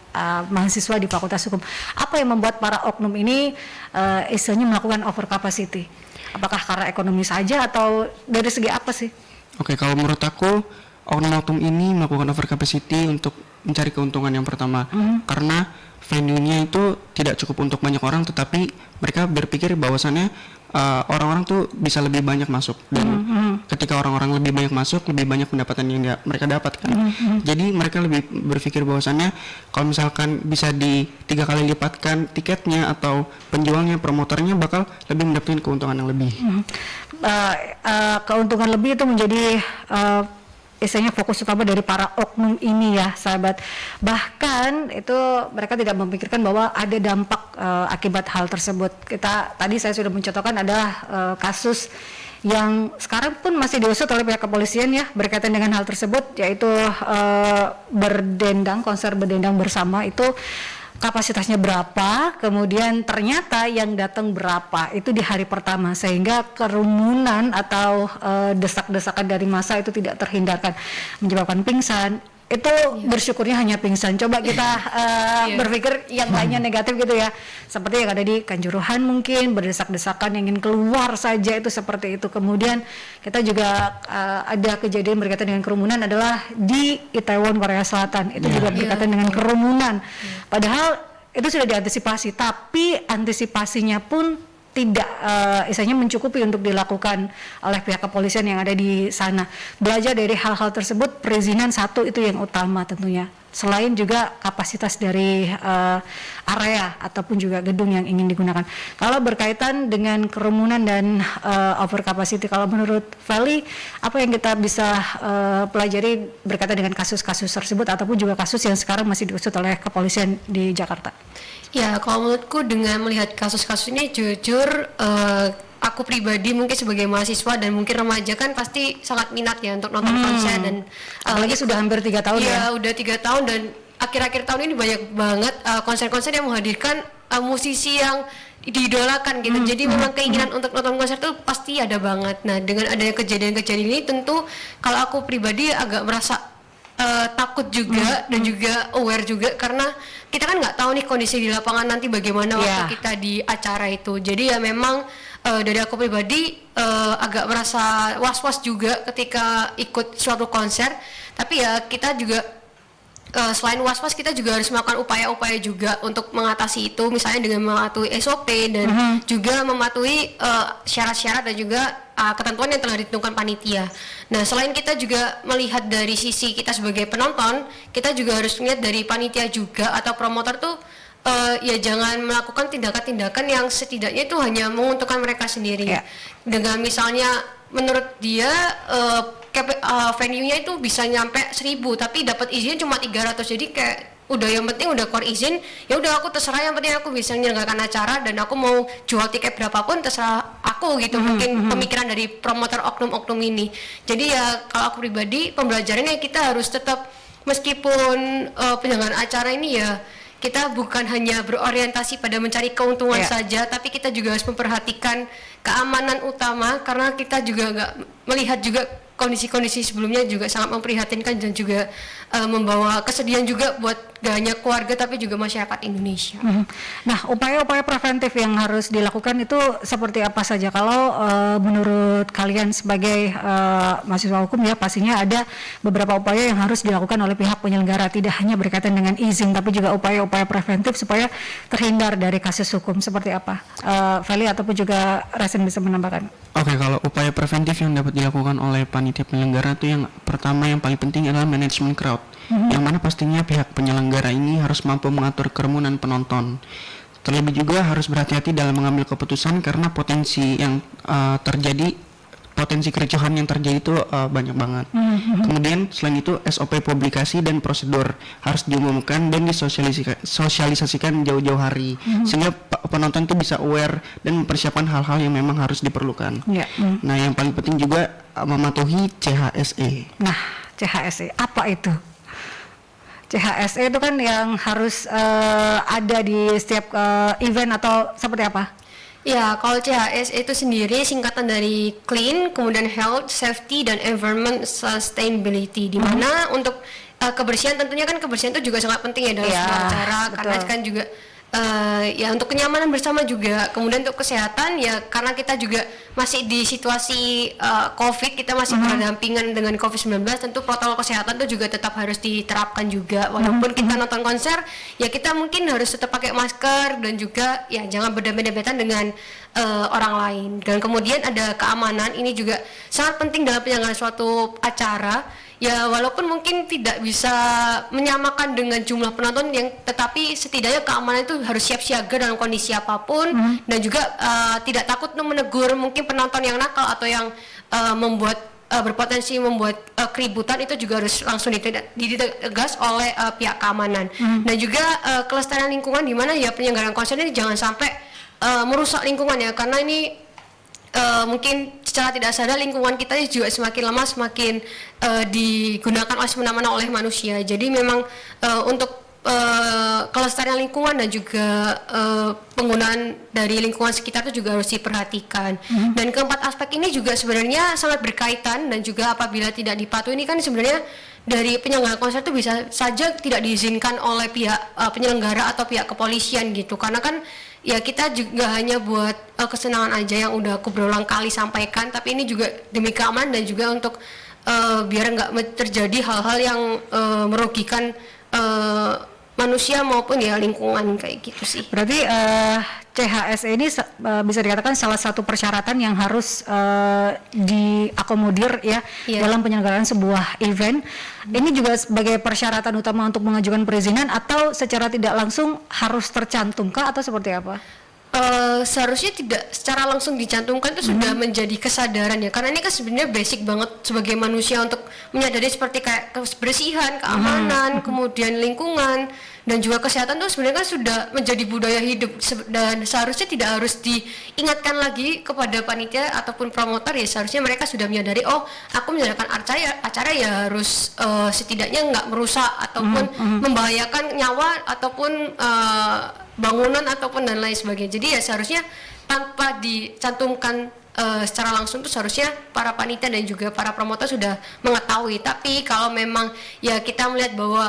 mahasiswa di Fakultas Hukum, apa yang membuat para oknum ini istilahnya melakukan over capacity? Apakah karena ekonomi saja atau dari segi apa sih? Oke, kalau menurut aku oknum-oknum ini melakukan over capacity untuk mencari keuntungan yang pertama, karena venue-nya itu tidak cukup untuk banyak orang, tetapi mereka berpikir bahwasannya orang-orang tuh bisa lebih banyak masuk, dan ketika orang-orang lebih banyak masuk, lebih banyak pendapatan yang mereka dapatkan. Jadi mereka lebih berpikir bahwasannya kalau misalkan bisa di 3 kali lipatkan tiketnya atau penjualnya, promotornya bakal lebih mendapatkan keuntungan yang lebih. Keuntungan lebih itu menjadi istilahnya fokus utama dari para oknum ini ya, sahabat. Bahkan itu mereka tidak memikirkan bahwa ada dampak akibat hal tersebut. Tadi saya sudah mencontohkan ada kasus yang sekarang pun masih diusut oleh pihak kepolisian ya, berkaitan dengan hal tersebut, yaitu konser berdendang bersama itu kapasitasnya berapa, kemudian ternyata yang datang berapa, itu di hari pertama, sehingga kerumunan atau desak-desakan dari massa itu tidak terhindarkan, menyebabkan pingsan. Itu bersyukurnya hanya pingsan. Coba kita berpikir yang lainnya negatif gitu ya, seperti yang ada di Kanjuruhan, mungkin berdesak-desakan yang ingin keluar saja, itu seperti itu. Kemudian kita juga ada kejadian berkaitan dengan kerumunan adalah di Itaewon, Korea Selatan, itu juga berkaitan dengan kerumunan. Padahal itu sudah diantisipasi, tapi antisipasinya pun tidak istilahnya mencukupi untuk dilakukan oleh pihak kepolisian yang ada di sana. Belajar dari hal-hal tersebut, perizinan satu itu yang utama tentunya. Selain juga kapasitas dari area ataupun juga gedung yang ingin digunakan. Kalau berkaitan dengan kerumunan dan over capacity, kalau menurut Feli, apa yang kita bisa pelajari berkaitan dengan kasus-kasus tersebut ataupun juga kasus yang sekarang masih diusut oleh kepolisian di Jakarta? Ya, kalau menurutku dengan melihat kasus-kasus ini jujur aku pribadi mungkin sebagai mahasiswa dan mungkin remaja kan pasti sangat minat ya untuk nonton konser dan Apalagi sudah hampir 3 tahun ya. iya udah 3 tahun dan akhir-akhir tahun ini banyak banget konser-konser yang menghadirkan musisi yang diidolakan gitu. Jadi memang keinginan untuk nonton konser tuh pasti ada banget. Nah, dengan adanya kejadian-kejadian ini tentu kalau aku pribadi agak merasa takut juga dan juga aware juga karena kita kan nggak tahu nih kondisi di lapangan nanti bagaimana waktu kita di acara itu. Jadi ya memang dari aku pribadi agak merasa was-was juga ketika ikut suatu konser. Tapi ya kita juga selain was-was kita juga harus melakukan upaya-upaya juga untuk mengatasi itu, misalnya dengan mematuhi SOP dan juga mematuhi syarat-syarat dan juga ketentuan yang telah ditentukan panitia. Nah, selain kita juga melihat dari sisi kita sebagai penonton, kita juga harus melihat dari panitia juga atau promotor tuh ya jangan melakukan tindakan-tindakan yang setidaknya itu hanya menguntungkan mereka sendiri. Dengan misalnya menurut dia venue-nya itu bisa nyampe 1.000 tapi dapat izinnya cuma 300, jadi kayak udah yang penting udah keluar izin, ya udah aku terserah, yang penting aku bisa menyelenggarakan acara dan aku mau jual tiket berapapun terserah aku gitu. Mungkin pemikiran dari promotor oknum-oknum ini. Jadi ya kalau aku pribadi pembelajarannya kita harus tetap meskipun penyelenggaraan acara ini ya kita bukan hanya berorientasi pada mencari keuntungan saja, tapi kita juga harus memperhatikan keamanan utama karena kita juga nggak melihat juga kondisi-kondisi sebelumnya juga sangat memprihatinkan dan juga membawa kesedihan juga buat gak hanya keluarga tapi juga masyarakat Indonesia. Nah, upaya-upaya preventif yang harus dilakukan itu seperti apa saja? Kalau menurut kalian sebagai mahasiswa hukum ya pastinya ada beberapa upaya yang harus dilakukan oleh pihak penyelenggara, tidak hanya berkaitan dengan izin tapi juga upaya-upaya preventif supaya terhindar dari kasus hukum. Seperti apa? Feli ataupun juga Resen bisa menambahkan? Oke, kalau upaya preventif yang dapat dilakukan oleh panitia penyelenggara itu yang pertama yang paling penting adalah manajemen crowd, yang mana pastinya pihak penyelenggara ini harus mampu mengatur kerumunan penonton. Terlebih juga harus berhati-hati dalam mengambil keputusan karena potensi yang potensi kericuhan yang terjadi itu banyak banget. Kemudian selain itu SOP publikasi dan prosedur harus diumumkan dan disosialisasikan jauh-jauh hari sehingga penonton itu bisa aware dan mempersiapkan hal-hal yang memang harus diperlukan. Nah, yang paling penting juga mematuhi CHSE. Nah, CHSE apa itu? CHSE itu kan yang harus ada di setiap event atau seperti apa? Ya, kalau CHS itu sendiri singkatan dari Clean, kemudian Health, Safety, dan Environment Sustainability. Di mana untuk kebersihan tentunya kan kebersihan itu juga sangat penting ya dalam sebuah acara, karena kan juga ya untuk kenyamanan bersama juga. Kemudian untuk kesehatan ya karena kita juga masih di situasi COVID, kita masih berdampingan dengan COVID-19, tentu protokol kesehatan itu juga tetap harus diterapkan juga. Walaupun kita nonton konser, ya kita mungkin harus tetap pakai masker dan juga ya jangan berdempet-dempetan dengan orang lain. Dan kemudian ada keamanan, ini juga sangat penting dalam penyelenggaraan suatu acara. Ya walaupun mungkin tidak bisa menyamakan dengan jumlah penonton yang, tetapi setidaknya keamanan itu harus siap siaga dalam kondisi apapun dan juga tidak takut menegur mungkin penonton yang nakal atau yang berpotensi membuat keributan, itu juga harus langsung ditegas oleh pihak keamanan. Dan juga kelestarian lingkungan, di mana ya penyelenggaraan konser ini jangan sampai merusak lingkungan ya, karena ini mungkin secara tidak sadar lingkungan kita juga semakin lama semakin digunakan oleh semena-mena oleh manusia. Jadi memang untuk kelestarian lingkungan dan juga penggunaan dari lingkungan sekitar itu juga harus diperhatikan. Dan keempat aspek ini juga sebenarnya sangat berkaitan, dan juga apabila tidak dipatuhi ini kan sebenarnya dari penyelenggara konser itu bisa saja tidak diizinkan oleh pihak penyelenggara atau pihak kepolisian gitu, karena kan ya kita juga hanya buat kesenangan aja yang udah aku berulang kali sampaikan, tapi ini juga demi keamanan dan juga untuk biar nggak terjadi hal-hal yang merugikan manusia maupun ya lingkungan kayak gitu sih. Berarti CHSE ini bisa dikatakan salah satu persyaratan yang harus diakomodir ya dalam penyelenggaraan sebuah event. Ini juga sebagai persyaratan utama untuk mengajukan perizinan atau secara tidak langsung harus tercantumkah atau seperti apa? seharusnya tidak secara langsung dicantumkan itu sudah menjadi kesadaran ya, karena ini kan sebenarnya basic banget sebagai manusia untuk menyadari seperti kayak kebersihan, keamanan, kemudian lingkungan dan juga kesehatan tuh sebenarnya kan sudah menjadi budaya hidup dan seharusnya tidak harus diingatkan lagi kepada panitia ataupun promotor ya, seharusnya mereka sudah menyadari oh aku menjalankan acara ya harus setidaknya nggak merusak ataupun membahayakan nyawa ataupun bangunan ataupun dan lain sebagainya. Jadi ya seharusnya tanpa dicantumkan secara langsung tuh seharusnya para panitia dan juga para promotor sudah mengetahui. Tapi kalau memang ya kita melihat bahwa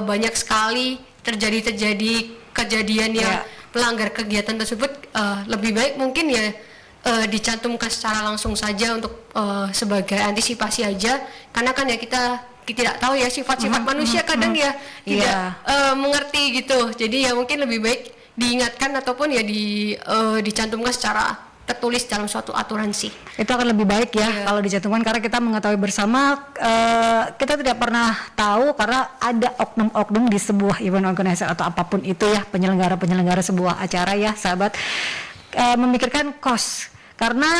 banyak sekali terjadi kejadian yang melanggar kegiatan tersebut, lebih baik mungkin ya dicantumkan secara langsung saja untuk sebagai antisipasi aja, karena kan ya kita tidak tahu ya sifat-sifat manusia kadang ya tidak mengerti gitu. Jadi ya mungkin lebih baik diingatkan ataupun ya dicantumkan secara tertulis dalam suatu aturan sih. Itu akan lebih baik ya kalau dicantumkan, karena kita mengetahui bersama, kita tidak pernah tahu karena ada oknum-oknum di sebuah event organizer atau apapun itu ya, penyelenggara sebuah acara ya sahabat, memikirkan cost. Karena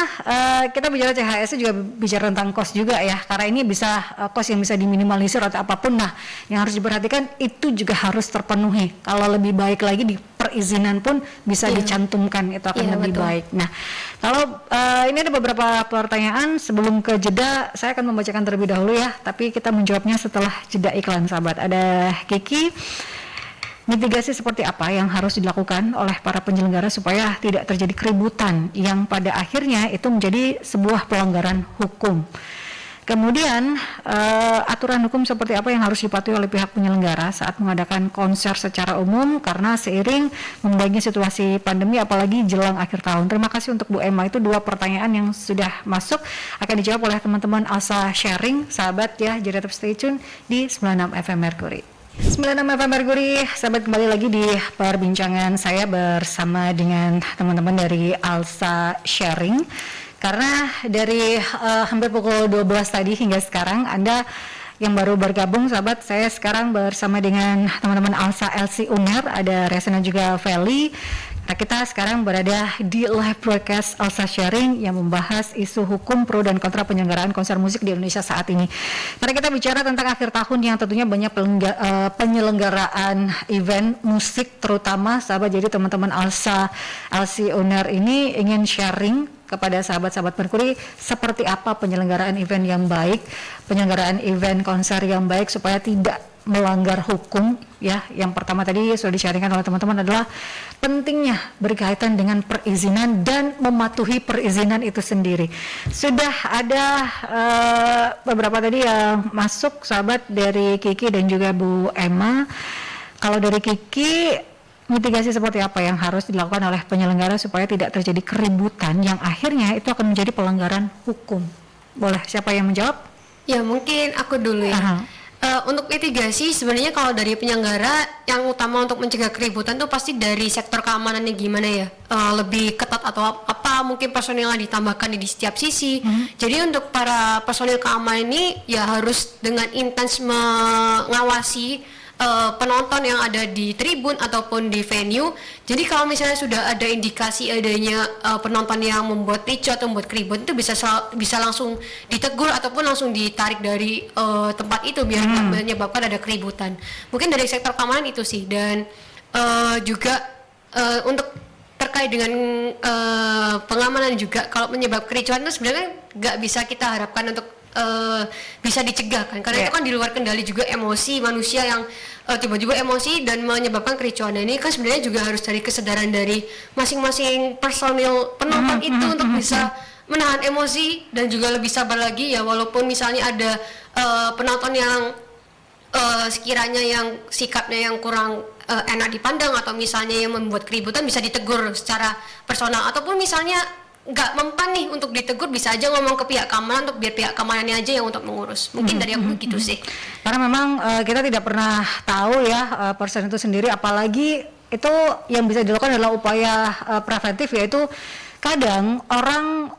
kita bicara CHS juga bicara tentang cost juga ya, karena ini bisa cost yang bisa diminimalisir atau apapun. Nah, yang harus diperhatikan itu juga harus terpenuhi. Kalau lebih baik lagi di perizinan pun bisa dicantumkan, itu akan lebih baik. Nah, kalau ini ada beberapa pertanyaan sebelum ke jeda, saya akan membacakan terlebih dahulu ya, tapi kita menjawabnya setelah jeda iklan sahabat. Ada Kiki, mitigasi seperti apa yang harus dilakukan oleh para penyelenggara supaya tidak terjadi keributan yang pada akhirnya itu menjadi sebuah pelanggaran hukum. Kemudian aturan hukum seperti apa yang harus dipatuhi oleh pihak penyelenggara saat mengadakan konser secara umum karena seiring membaiknya situasi pandemi apalagi jelang akhir tahun. Terima kasih untuk Bu Emma, itu 2 pertanyaan yang sudah masuk akan dijawab oleh teman-teman Alsa Sharing sahabat ya. Jadi tetap stay tune di 96 FM Mercury. 96 FM Mercury, sahabat, kembali lagi di perbincangan saya bersama dengan teman-teman dari Alsa Sharing. Karena dari hampir pukul 12 tadi hingga sekarang, Anda yang baru bergabung sahabat, saya sekarang bersama dengan teman-teman Alsa LC Uner, ada Resena juga Feli. Nah, kita sekarang berada di live broadcast Alsa Sharing yang membahas isu hukum pro dan kontra penyelenggaraan konser musik di Indonesia saat ini. Karena kita bicara tentang akhir tahun yang tentunya banyak penyelenggaraan event musik terutama sahabat. Jadi teman-teman Alsa LC Owner ini ingin sharing kepada sahabat-sahabat Mercury seperti apa penyelenggaraan event yang baik, penyelenggaraan event konser yang baik supaya tidak melanggar hukum ya. Yang pertama tadi sudah di-sharingkan oleh teman-teman adalah pentingnya berkaitan dengan perizinan dan mematuhi perizinan itu sendiri. Sudah ada beberapa tadi yang masuk sahabat dari Kiki dan juga Bu Emma. Kalau dari Kiki, mitigasi seperti apa yang harus dilakukan oleh penyelenggara supaya tidak terjadi keributan yang akhirnya itu akan menjadi pelanggaran hukum? Boleh siapa yang menjawab? Ya mungkin aku dulu ya. Untuk mitigasi sebenarnya kalau dari penyelenggara yang utama untuk mencegah keributan tuh pasti dari sektor keamanannya gimana ya, lebih ketat atau apa mungkin personil yang ditambahkan di setiap sisi. Jadi untuk para personil keamanan ini ya harus dengan intens mengawasi penonton yang ada di tribun ataupun di venue. Jadi kalau misalnya sudah ada indikasi adanya penonton yang membuat ricu atau membuat keributan, itu bisa langsung ditegur ataupun langsung ditarik dari tempat itu biar tidak menyebabkan ada keributan. Mungkin dari sektor keamanan itu sih, dan juga untuk terkait dengan pengamanan juga, kalau menyebab kericuan itu sebenarnya nggak bisa kita harapkan untuk bisa dicegah kan, karena itu kan di luar kendali juga emosi manusia yang tiba-tiba emosi dan menyebabkan kericuan. Nah, ini kan sebenarnya juga harus dari kesadaran dari masing-masing personil penonton itu untuk bisa menahan emosi dan juga lebih sabar lagi ya, walaupun misalnya ada penonton yang sekiranya yang sikapnya yang kurang enak dipandang atau misalnya yang membuat keributan, bisa ditegur secara personal, ataupun misalnya nggak mempan nih untuk ditegur, bisa aja ngomong ke pihak keamanan untuk biar pihak keamanannya aja yang untuk mengurus. Mungkin dari aku gitu sih. Karena memang kita tidak pernah tahu ya person itu sendiri, apalagi itu yang bisa dilakukan adalah upaya preventif, yaitu kadang orang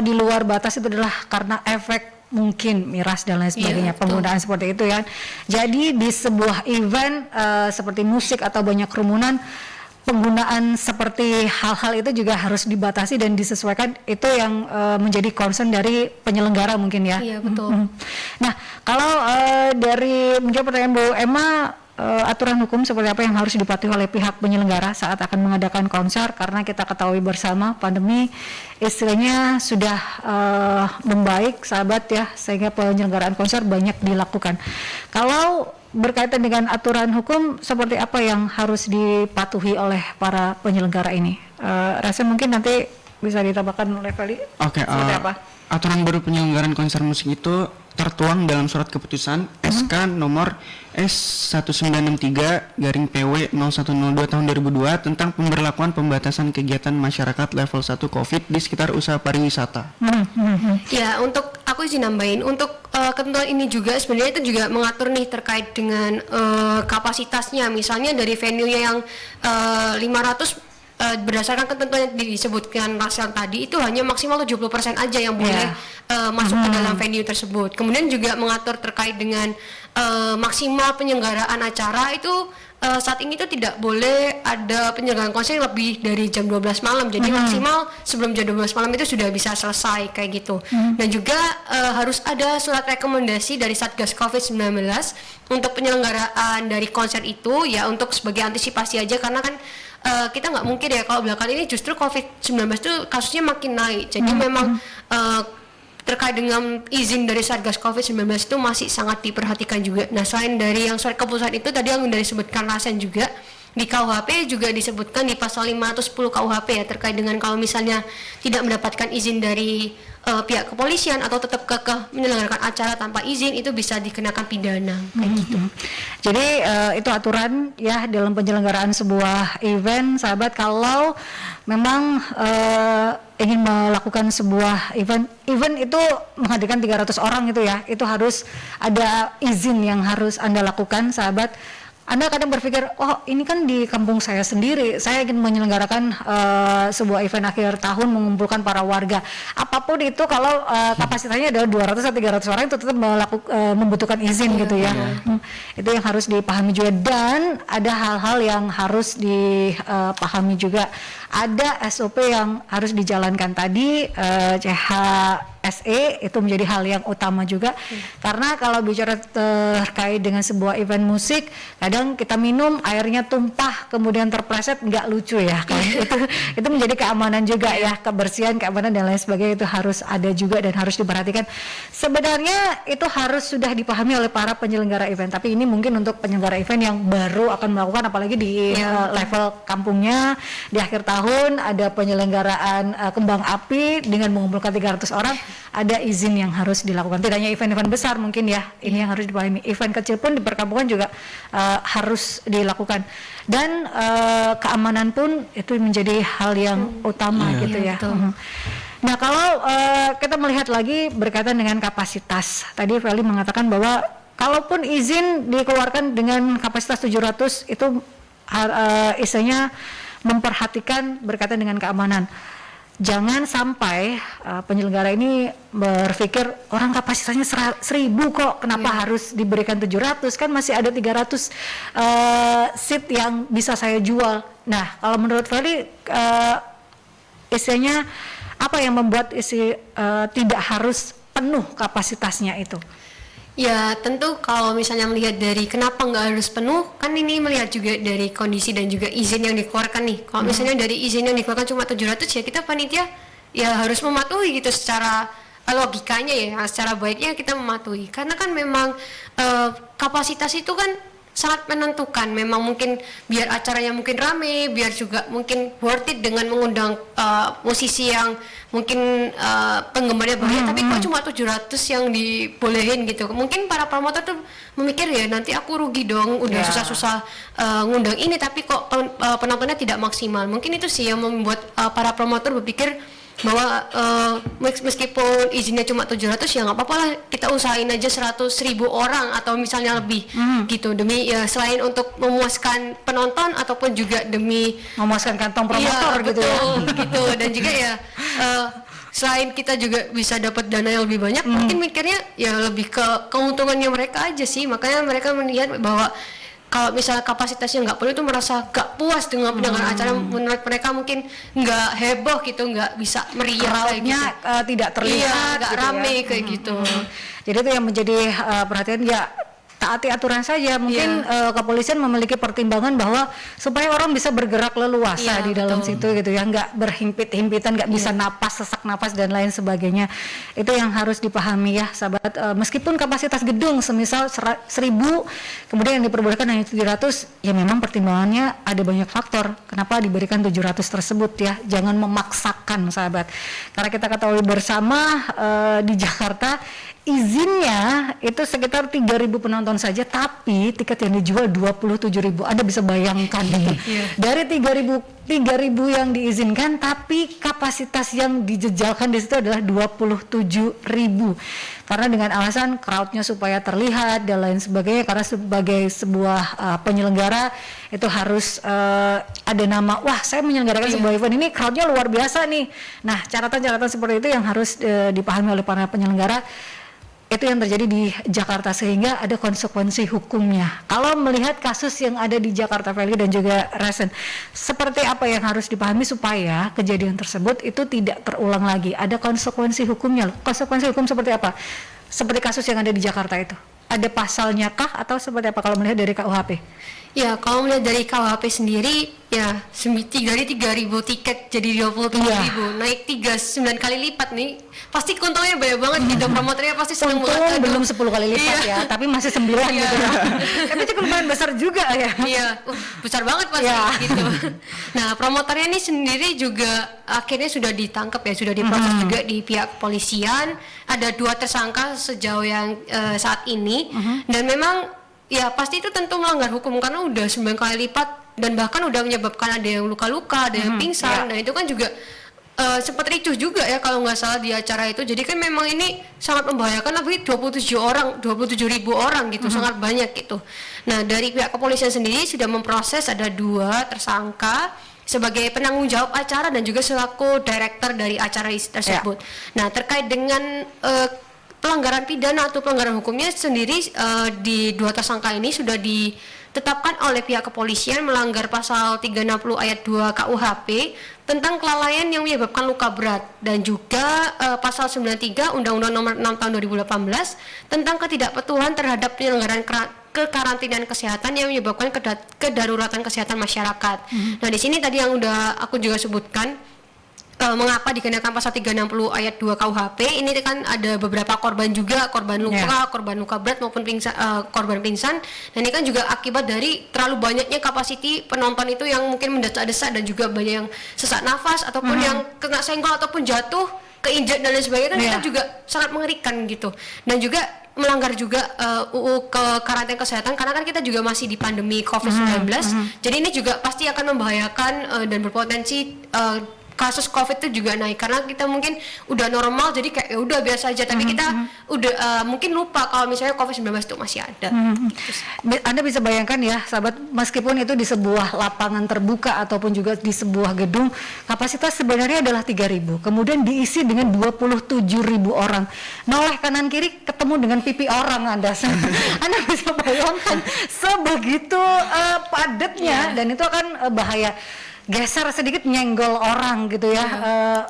di luar batas itu adalah karena efek mungkin miras dan lain sebagainya, penggunaan seperti itu ya. Jadi di sebuah event seperti musik atau banyak kerumunan, penggunaan seperti hal-hal itu juga harus dibatasi dan disesuaikan, itu yang menjadi concern dari penyelenggara mungkin ya. Iya, betul. Nah, kalau dari menjawab pertanyaan Bu Emma, aturan hukum seperti apa yang harus dipatuhi oleh pihak penyelenggara saat akan mengadakan konser, karena kita ketahui bersama pandemi istilahnya sudah membaik sahabat ya, sehingga penyelenggaraan konser banyak dilakukan. Kalau berkaitan dengan aturan hukum seperti apa yang harus dipatuhi oleh para penyelenggara ini, Rasa mungkin nanti bisa ditambahkan oleh Feli. Oke, seperti apa? aturan baru penyelenggaraan konser musik itu tertuang dalam surat keputusan SK nomor S1963/PW 0102 tahun 2002 tentang pemberlakuan pembatasan kegiatan masyarakat level 1 COVID di sekitar usaha pariwisata. Ya, untuk aku izin nambahin, untuk ketentuan ini juga sebenarnya itu juga mengatur nih terkait dengan kapasitasnya. Misalnya dari venue-nya yang 500, berdasarkan ketentuan yang disebutkan Rasel tadi, itu hanya maksimal 70% aja yang boleh masuk ke dalam venue tersebut. Kemudian juga mengatur terkait dengan maksimal penyelenggaraan acara itu saat ini tuh tidak boleh ada penyelenggaraan konser lebih dari jam 12 malam. Jadi maksimal sebelum jam 12 malam itu sudah bisa selesai kayak gitu. Dan juga harus ada surat rekomendasi dari Satgas Covid-19 untuk penyelenggaraan dari konser itu, ya untuk sebagai antisipasi aja, karena kan kita nggak mungkin ya kalau belakangan ini justru Covid-19 itu kasusnya makin naik. Jadi memang terkait dengan izin dari Satgas Covid-19 itu masih sangat diperhatikan juga. Nah, selain dari yang surat keputusan itu tadi yang dari disebutkan Rasen juga, di KUHP juga disebutkan di pasal 510 KUHP ya, terkait dengan kalau misalnya tidak mendapatkan izin dari pihak kepolisian atau tetap kekeh menyelenggarakan acara tanpa izin, itu bisa dikenakan pidana kayak gitu. Jadi itu aturan ya dalam penyelenggaraan sebuah event, sahabat. Kalau memang ingin melakukan sebuah event itu menghadirkan 300 orang itu ya, itu harus ada izin yang harus Anda lakukan, sahabat. Anda kadang berpikir, oh ini kan di kampung saya sendiri, saya ingin menyelenggarakan sebuah event akhir tahun mengumpulkan para warga. Apapun itu, kalau kapasitasnya adalah 200 atau 300 orang, itu tetap membutuhkan izin gitu ya. Itu yang harus dipahami juga. Dan ada hal-hal yang harus dipahami juga. Ada SOP yang harus dijalankan tadi, CHSE itu menjadi hal yang utama juga. Karena kalau bicara terkait dengan sebuah event musik, kadang kita minum airnya tumpah kemudian terpleset, nggak lucu ya kan. Itu menjadi keamanan juga ya, kebersihan, keamanan dan lain sebagainya, itu harus ada juga dan harus diperhatikan. Sebenarnya itu harus sudah dipahami oleh para penyelenggara event, tapi ini mungkin untuk penyelenggara event yang baru akan melakukan, apalagi di level kampungnya di akhir tahun ada penyelenggaraan kembang api dengan mengumpulkan 300 orang, ada izin yang harus dilakukan. Tidak hanya event-event besar mungkin ya, ini yang harus dipahami. Event kecil pun di perkampungan juga harus dilakukan. Dan keamanan pun itu menjadi hal yang utama gitu ya. Nah, kalau kita melihat lagi berkaitan dengan kapasitas, tadi Feli mengatakan bahwa kalaupun izin dikeluarkan dengan kapasitas 700, itu istilahnya memperhatikan berkaitan dengan keamanan. Jangan sampai penyelenggara ini berpikir orang kapasitasnya 1000 kok, kenapa harus diberikan 700, kan masih ada 300 seat yang bisa saya jual. Nah, kalau menurut Feli, istilahnya apa yang membuat tidak harus penuh kapasitasnya itu? Ya, tentu kalau misalnya melihat dari kenapa nggak harus penuh, kan ini melihat juga dari kondisi dan juga izin yang dikeluarkan nih. Kalau misalnya dari izin yang dikeluarkan cuma 700, ya kita panitia ya harus mematuhi gitu secara logikanya ya, secara baiknya kita mematuhi. Karena kan memang kapasitas itu kan sangat menentukan. Memang mungkin biar acaranya mungkin rame, biar juga mungkin worth it dengan mengundang musisi yang mungkin penggemarnya banyak, tapi kok cuma 700 yang dibolehin gitu. Mungkin para promotor tuh memikir ya, nanti aku rugi dong, udah susah-susah ngundang ini tapi kok penontonnya tidak maksimal. Mungkin itu sih yang membuat para promotor berpikir bahwa meskipun izinnya cuma 700, ya nggak apa-apa lah, kita usahain aja 100.000 orang atau misalnya lebih gitu, demi ya selain untuk memuaskan penonton ataupun juga demi memuaskan kantong promotor ya, gitu betul, ya. gitu. Dan juga ya selain kita juga bisa dapat dana yang lebih banyak, mungkin mikirnya ya lebih ke keuntungannya mereka aja sih. Makanya mereka melihat bahwa kalau misalnya kapasitasnya nggak penuh itu merasa nggak puas dengan penyelenggaraan acara. Menurut mereka mungkin nggak heboh gitu, nggak bisa meriah kayak Crowd-nya gitu. tidak terlihat, Iya, nggak gitu rame ya. kayak gitu. Jadi itu yang menjadi perhatian, ya taati aturan saja. Mungkin kepolisian memiliki pertimbangan bahwa supaya orang bisa bergerak leluasa Iya, di dalam betul. situ gitu ya, nggak berhimpit-himpitan, nggak bisa napas, sesak napas dan lain sebagainya. Itu yang harus dipahami ya sahabat. Meskipun kapasitas gedung semisal 1.000, kemudian yang diperbolehkan hanya 700, ya memang pertimbangannya ada banyak faktor. Kenapa diberikan 700 tersebut ya? Jangan memaksakan sahabat. Karena kita ketahui bersama di Jakarta izinnya itu sekitar 3.000 penonton saja, tapi tiket yang dijual 27.000. Anda bisa bayangkan gitu. Dari 3.000 yang diizinkan, tapi kapasitas yang dijejalkan di situ adalah 27.000. Karena dengan alasan crowd-nya supaya terlihat dan lain sebagainya, karena sebagai sebuah penyelenggara itu harus ada nama, wah saya menyelenggarakan sebuah event ini crowd-nya luar biasa nih. Nah, catatan-catatan seperti itu yang harus dipahami oleh para penyelenggara. Itu yang terjadi di Jakarta, sehingga ada konsekuensi hukumnya. Kalau melihat kasus yang ada di Jakarta Valley dan juga Resen, seperti apa yang harus dipahami supaya kejadian tersebut itu tidak terulang lagi? Ada konsekuensi hukumnya loh. Konsekuensi hukum seperti apa? Seperti kasus yang ada di Jakarta itu. Ada pasalnya kah atau seperti apa kalau melihat dari KUHP? Ya, kalau melihat dari KUHP sendiri, ya dari 3.000 tiket jadi 27.000, naik 9 kali lipat nih. Pasti keuntungannya banyak banget gitu, promotornya pasti senang banget. Untung belum 10 kali lipat ya, tapi masih 9 gitu ya. Tapi cukup lumayan besar juga ya. Iya, besar banget pasti gitu. Nah, promotornya ini sendiri juga akhirnya sudah ditangkap ya, sudah diproses juga di pihak kepolisian. Ada 2 tersangka sejauh yang saat ini, dan memang ya pasti itu tentu melanggar hukum karena udah 9 kali lipat dan bahkan udah menyebabkan ada yang luka-luka, ada yang pingsan, dan itu kan juga sempat ricuh juga ya kalau nggak salah di acara itu. Jadi kan memang ini sangat membahayakan, tapi 27.000 orang gitu, sangat banyak gitu. Nah, dari pihak kepolisian sendiri sudah memproses ada 2 tersangka sebagai penanggung jawab acara dan juga selaku direktur dari acara tersebut. Nah, terkait dengan pelanggaran pidana atau pelanggaran hukumnya sendiri, di 2 tersangka ini sudah ditetapkan oleh pihak kepolisian melanggar pasal 360 ayat 2 KUHP tentang kelalaian yang menyebabkan luka berat, dan juga pasal 93 Undang-Undang Nomor 6 Tahun 2018 tentang ketidakpatuhan terhadap penyelenggaraan kekarantinaan kesehatan yang menyebabkan kedaruratan kesehatan masyarakat. Nah, di sini tadi yang udah aku juga sebutkan, mengapa dikenakan pasal 360 ayat 2 KUHP. Ini kan ada beberapa korban juga, korban luka berat maupun korban pingsan. Dan ini kan juga akibat dari terlalu banyaknya kapasiti penonton itu yang mungkin mendesak-desak, dan juga banyak yang sesak nafas ataupun yang kena senggol ataupun jatuh, keinjak dan lain sebagainya, kan kita juga sangat mengerikan gitu. Dan juga melanggar juga UU kekarantinaan kesehatan, karena kan kita juga masih di pandemi COVID-19. Jadi ini juga pasti akan membahayakan dan berpotensi kasus COVID itu juga naik, karena kita mungkin udah normal jadi kayak ya udah biasa aja, tapi kita udah mungkin lupa kalau misalnya COVID-19 itu masih ada. Anda bisa bayangkan ya sahabat, meskipun itu di sebuah lapangan terbuka ataupun juga di sebuah gedung, kapasitas sebenarnya adalah 3.000, kemudian diisi dengan 27.000 orang. Noleh kanan kiri ketemu dengan pipi orang Anda. Anda bisa bayangkan sebegitu padatnya, dan itu akan bahaya. Geser sedikit nyenggol orang gitu ya,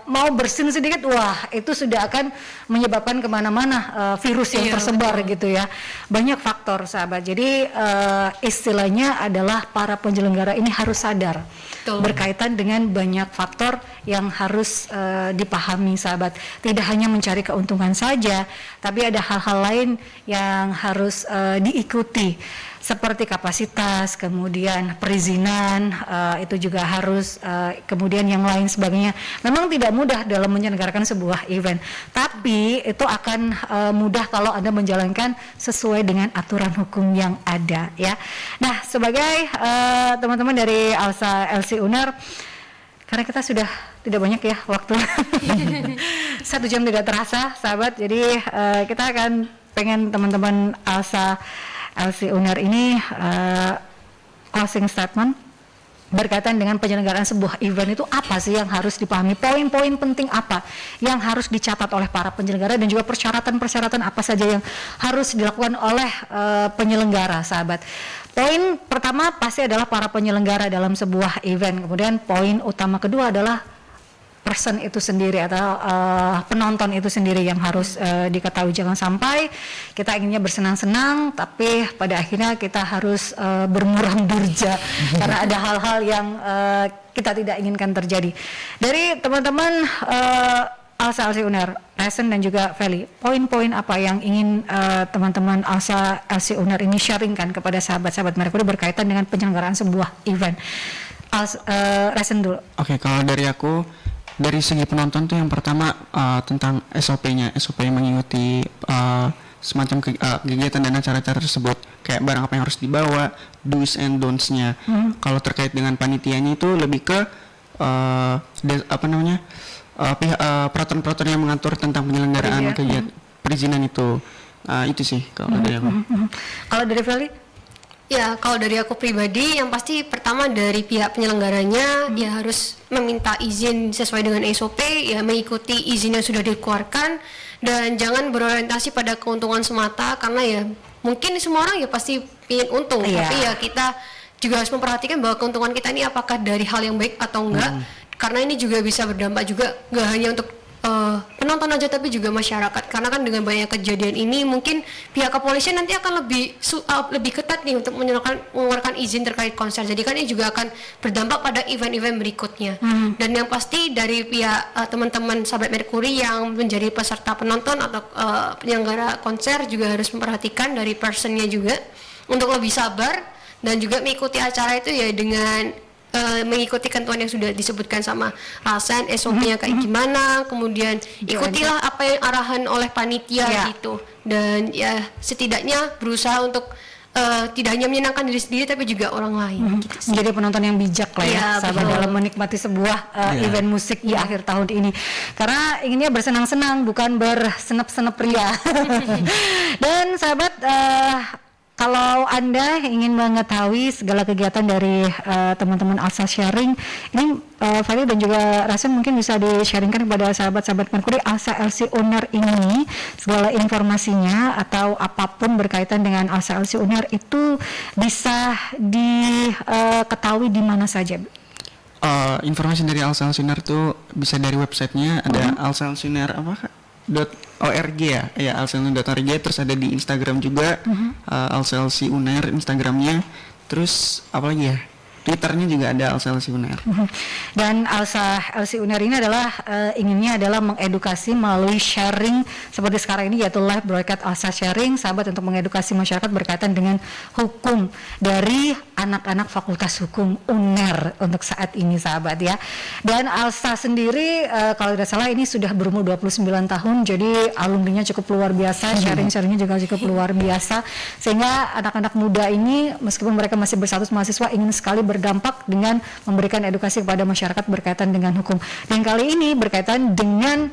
mau bersin sedikit, wah itu sudah akan menyebabkan kemana-mana virus yang tersebar gitu ya. Banyak faktor sahabat, jadi istilahnya adalah para penyelenggara ini harus sadar berkaitan dengan banyak faktor yang harus dipahami sahabat. Tidak hanya mencari keuntungan saja, tapi ada hal-hal lain yang harus diikuti, seperti kapasitas, kemudian perizinan, itu juga harus, kemudian yang lain sebagainya. Memang tidak mudah dalam menyelenggarakan sebuah event, tapi itu akan mudah kalau Anda menjalankan sesuai dengan aturan hukum yang ada ya. Nah, sebagai teman-teman dari ALSA LC UNER, karena kita sudah tidak banyak ya waktu, 1 jam tidak terasa sahabat, jadi kita akan pengen teman-teman ALSA LC UNER ini closing statement berkaitan dengan penyelenggaraan sebuah event itu apa sih yang harus dipahami, poin-poin penting apa yang harus dicatat oleh para penyelenggara, dan juga persyaratan-persyaratan apa saja yang harus dilakukan oleh penyelenggara, sahabat. Poin pertama pasti adalah para penyelenggara dalam sebuah event. Kemudian poin utama kedua adalah person itu sendiri atau penonton itu sendiri yang harus diketahui. Jangan sampai kita inginnya bersenang-senang tapi pada akhirnya kita harus bermuram durja karena ada hal-hal yang kita tidak inginkan terjadi. Dari teman-teman Alsa LC Uner, Resen dan juga Feli, poin-poin apa yang ingin teman-teman Alsa LC Uner ini sharingkan kepada sahabat-sahabat Mercury berkaitan dengan penyelenggaraan sebuah event? Resen dulu. Oke, kalau dari aku, dari segi penonton tuh yang pertama tentang SOP-nya, SOP yang mengikuti semacam kegiatan dan acara-acara tersebut, kayak barang apa yang harus dibawa, do's and don'ts-nya. Kalau terkait dengan panitianya itu lebih ke peraturan-peraturan yang mengatur tentang penyelenggaraan kegiatan perizinan itu. Itu sih kalau dari aku. Kalau dari Feli? Ya, kalau dari aku pribadi, yang pasti pertama dari pihak penyelenggaranya ya harus meminta izin sesuai dengan SOP, ya mengikuti izin yang sudah dikeluarkan, dan jangan berorientasi pada keuntungan semata, karena ya mungkin semua orang ya pasti ingin untung, tapi ya kita juga harus memperhatikan bahwa keuntungan kita ini apakah dari hal yang baik atau enggak, karena ini juga bisa berdampak juga nggak hanya untuk penonton aja tapi juga masyarakat, karena kan dengan banyak kejadian ini mungkin pihak kepolisian nanti akan lebih ketat nih untuk mengeluarkan izin terkait konser, jadi kan ini juga akan berdampak pada event-event berikutnya. Dan yang pasti dari pihak teman-teman sahabat Mercury yang menjadi peserta penonton atau penyelenggara konser juga harus memperhatikan dari personnya juga untuk lebih sabar dan juga mengikuti acara itu ya dengan mengikuti ketentuan yang sudah disebutkan sama Rasen, SOP-nya kayak gimana, kemudian ikutilah apa yang arahan oleh panitia gitu, dan ya setidaknya berusaha untuk tidak hanya menyenangkan diri sendiri tapi juga orang lain. Gitu. Menjadi penonton yang bijak lah ya, sahabat, dalam menikmati sebuah event musik di akhir tahun ini, karena inginnya bersenang-senang bukan bersenap-senap ria. Dan sahabat, kalau Anda ingin mengetahui segala kegiatan dari teman-teman Alsa Sharing, ini Feli dan juga Rasen mungkin bisa di-sharingkan kepada sahabat-sahabat Mercury Alsa LC Uner ini, segala informasinya atau apapun berkaitan dengan Alsa LC Uner itu bisa diketahui di mana saja? Informasi dari Alsa LC Uner itu bisa dari websitenya, ada alsalcuner .org ya alsalcuner.org, terus ada di Instagram juga Alsa LC Uner Instagramnya, terus apa lagi ya, Twitternya juga ada Alsa LC Uner. Dan Alsa LC Uner ini adalah inginnya adalah mengedukasi melalui sharing seperti sekarang ini, yaitu live broadcast Alsa Sharing, sahabat, untuk mengedukasi masyarakat berkaitan dengan hukum dari anak-anak Fakultas Hukum UNER untuk saat ini, sahabat ya. Dan Alsa sendiri kalau tidak salah ini sudah berumur 29 tahun, jadi alumninya cukup luar biasa, sharing-sharingnya juga cukup luar biasa, sehingga anak-anak muda ini meskipun mereka masih berstatus mahasiswa ingin sekali berdampak dengan memberikan edukasi kepada masyarakat berkaitan dengan hukum. Dan kali ini berkaitan dengan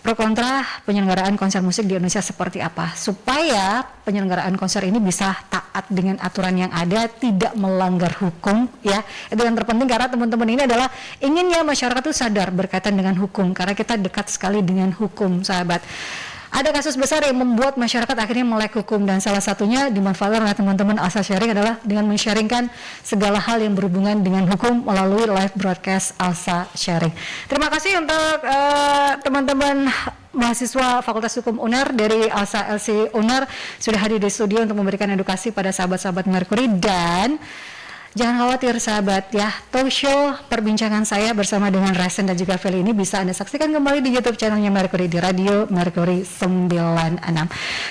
pro kontra penyelenggaraan konser musik di Indonesia seperti apa, supaya penyelenggaraan konser ini bisa taat dengan aturan yang ada, tidak melanggar hukum ya. Itu yang terpenting, karena teman-teman ini adalah inginnya masyarakat itu sadar berkaitan dengan hukum, karena kita dekat sekali dengan hukum, sahabat. Ada kasus besar yang membuat masyarakat akhirnya melek hukum, dan salah satunya dimanfaatkan oleh teman-teman Alsa Sharing adalah dengan men-sharingkan segala hal yang berhubungan dengan hukum melalui live broadcast Alsa Sharing. Terima kasih untuk teman-teman mahasiswa Fakultas Hukum UNER dari Alsa LC Uner sudah hadir di studio untuk memberikan edukasi pada sahabat-sahabat Mercury. Dan jangan khawatir sahabat ya, talk show perbincangan saya bersama dengan Resen dan juga Feli ini bisa Anda saksikan kembali di YouTube channelnya Mercury di Radio Mercury 96.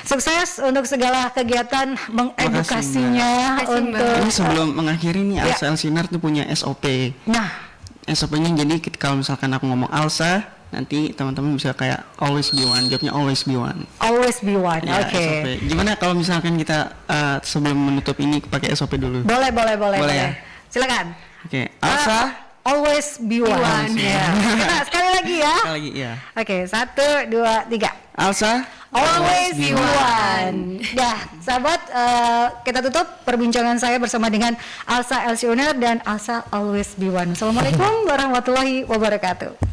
Sukses untuk segala kegiatan mengedukasinya. Ini sebelum mengakhiri nih, Alsa LC Uner tuh punya SOP. Nah, SOP-nya jadi kalau misalkan aku ngomong Alsa, nanti teman-teman bisa kayak always be one, jawabnya always be one. Always be one, ya, oke. SOP. Gimana kalau misalkan kita sebelum menutup ini pakai SOP dulu? Boleh. Ya? Silakan. Oke, Alsa, always be one. Ya. Kita sekali lagi ya. Sekali lagi ya. Oke, 1, 2, 3. Alsa, Always be one. Dah, sahabat, kita tutup perbincangan saya bersama dengan Alsa Elsioner dan Alsa Always be one. Assalamualaikum warahmatullahi wabarakatuh.